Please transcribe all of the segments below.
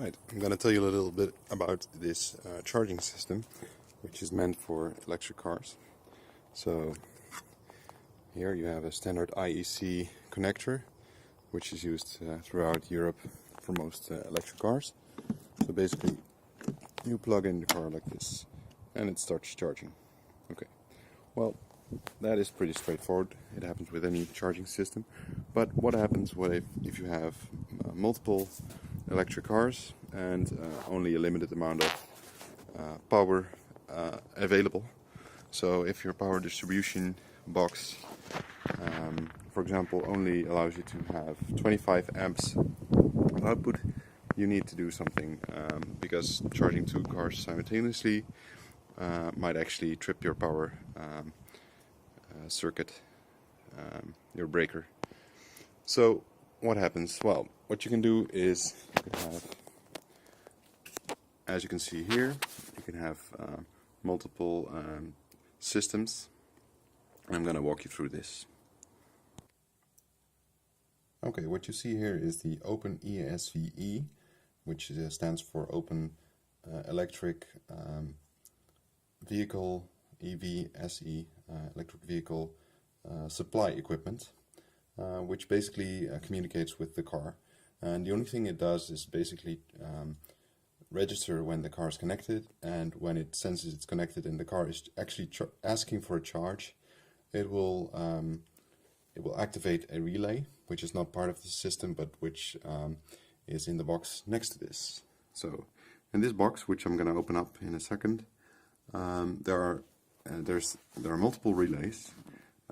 Alright, I'm going to tell you a little bit about this charging system, which is meant for electric cars. So here you have a standard IEC connector, which is used throughout Europe for most electric cars. So basically you plug in the car like this and it starts charging. Okay, well, that is pretty straightforward. It happens with any charging system. But what happens if you have multiple electric cars and only a limited amount of power available? So if your power distribution box, for example, only allows you to have 25 amps of output, you need to do something, because charging two cars simultaneously might actually trip your power circuit, your breaker. So what happens? Well, what you can do is you can have, as you can see here, you can have multiple systems. I'm going to walk you through this. Okay, what you see here is the Open ESVE, which stands for Open Electric Vehicle, EVSE, Electric Vehicle Supply Equipment, which basically communicates with the car. And the only thing it does is basically register when the car is connected, and when it senses it's connected and the car is actually asking for a charge, it will activate a relay, which is not part of the system, but which is in the box next to this. So in this box, which I'm going to open up in a second, there are multiple relays,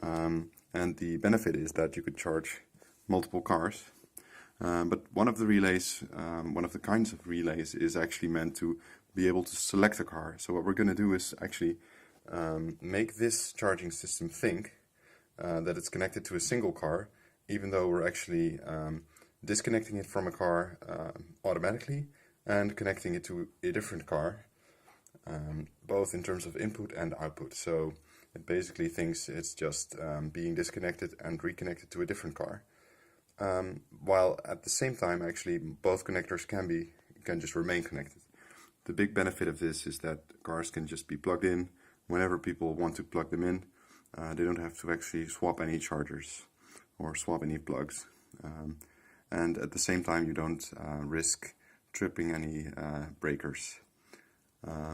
and the benefit is that you could charge multiple cars. But one of the relays, one of the kinds of relays, is actually meant to be able to select a car. So what we're going to do is actually make this charging system think that it's connected to a single car, even though we're actually disconnecting it from a car automatically and connecting it to a different car, both in terms of input and output. So it basically thinks it's just being disconnected and reconnected to a different car. While at the same time, actually, both connectors can just remain connected. The big benefit of this is that cars can just be plugged in whenever people want to plug them in. They don't have to actually swap any chargers or swap any plugs. And at the same time, you don't risk tripping any breakers.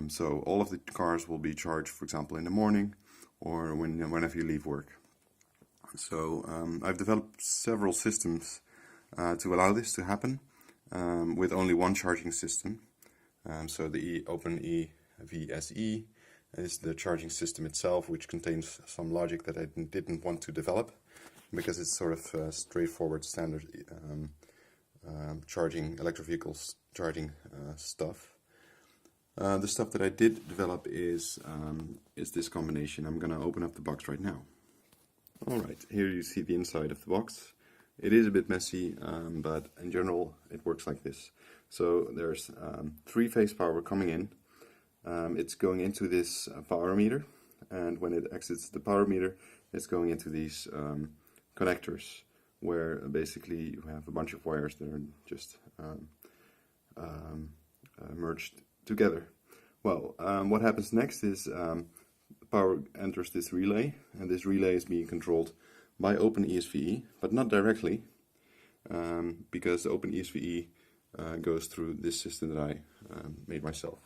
So all of the cars will be charged, for example, in the morning or whenever you leave work. So I've developed several systems to allow this to happen with only one charging system. So the Open EVSE is the charging system itself, which contains some logic that I didn't want to develop because it's sort of straightforward standard charging electric vehicles charging stuff. The stuff that I did develop is this combination. I'm going to open up the box right now. Alright, here you see the inside of the box. It is a bit messy, but in general it works like this. So there's three-phase power coming in. It's going into this power meter, and when it exits the power meter, it's going into these connectors, where basically you have a bunch of wires that are just merged together. Well, what happens next is power enters this relay, and this relay is being controlled by OpenESVE, but not directly, because the OpenESVE goes through this system that I made myself.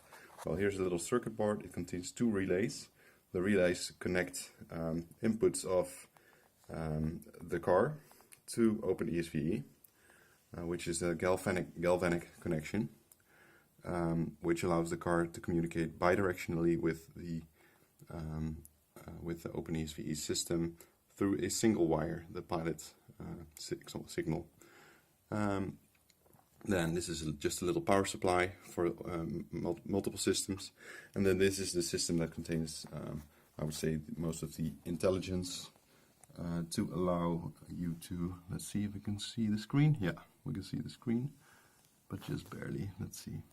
Well, here's a little circuit board. It contains two relays. The relays connect inputs of the car to OpenESVE, which is a galvanic connection, which allows the car to communicate bidirectionally with the OpenESVE system through a single wire, the pilot signal. Then this is just a little power supply for multiple systems, and then this is the system that contains, I would say, most of the intelligence to allow you to, let's see if we can see the screen. Yeah, we can see the screen, but just barely. Let's see.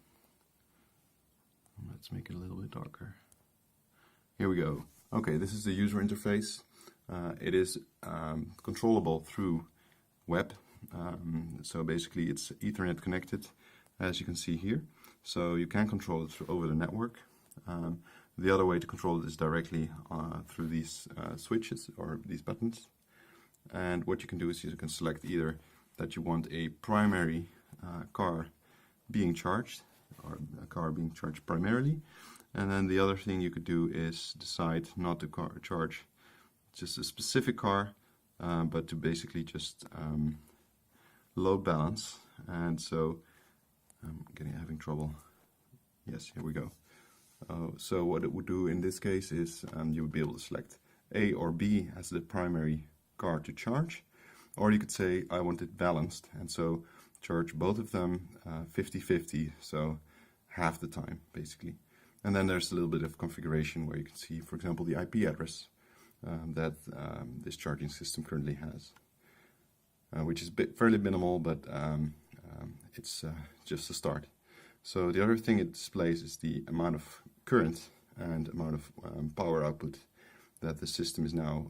Let's make it a little bit darker. Here we go. Okay, this is the user interface. It is controllable through web. So basically it's Ethernet connected, as you can see here. So you can control it over the network. The other way to control it is directly through these switches or these buttons. And what you can do is you can select either that you want a primary car being charged, or a car being charged primarily. And then the other thing you could do is decide not to charge just a specific car, but to basically just load balance. And so I'm having trouble. Yes, here we go. So what it would do in this case is you would be able to select A or B as the primary car to charge, or you could say I want it balanced, and so charge both of them 50-50, so half the time basically. And then there's a little bit of configuration where you can see, for example, the IP address that this charging system currently has, which is fairly minimal, but it's just a start. So the other thing it displays is the amount of current and amount of power output that the system is now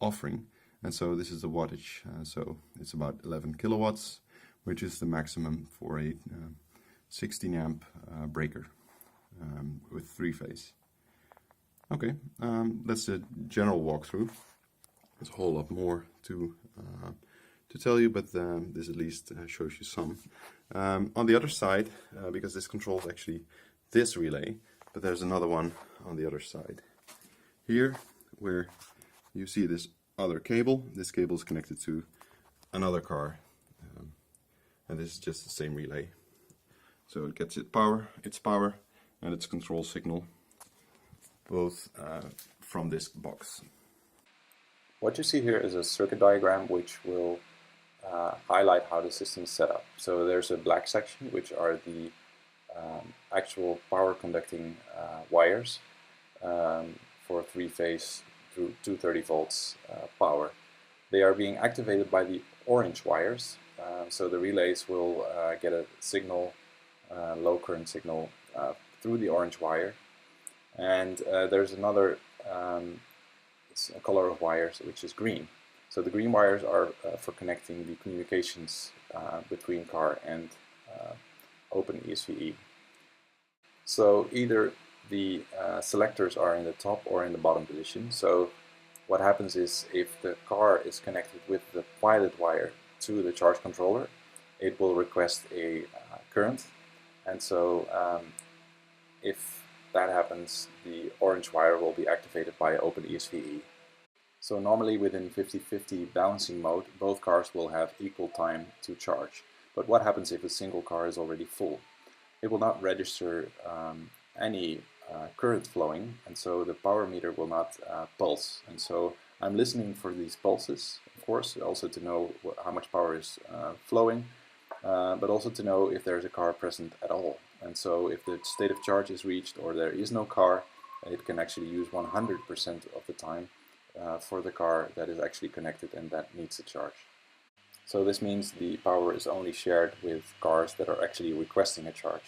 offering. And so this is the wattage, so it's about 11 kilowatts, which is the maximum for a 16 amp breaker with 3-phase. Okay, that's a general walkthrough. There's a whole lot more to tell you, but this at least shows you some. On the other side, because this controls actually this relay, but there's another one on the other side. Here, where you see this other cable, this cable is connected to another car, and this is just the same relay. So it gets its power and its control signal, both from this box. What you see here is a circuit diagram which will highlight how the system is set up. So there's a black section, which are the actual power conducting wires for 3-phase through 230 volts power. They are being activated by the orange wires, so the relays will get a signal, low current signal through the orange wire, and there's another color of wires which is green. So the green wires are for connecting the communications between car and OpenESVE. So either the selectors are in the top or in the bottom position. So what happens is, if the car is connected with the pilot wire to the charge controller, it will request a current, and so if that happens, the orange wire will be activated by OpenESVE. So normally within 50-50 balancing mode, both cars will have equal time to charge. But what happens if a single car is already full? It will not register any current flowing, and so the power meter will not pulse. And so I'm listening for these pulses, of course, also to know how much power is flowing, but also to know if there's a car present at all. And so if the state of charge is reached or there is no car, it can actually use 100% of the time for the car that is actually connected and that needs a charge. So this means the power is only shared with cars that are actually requesting a charge.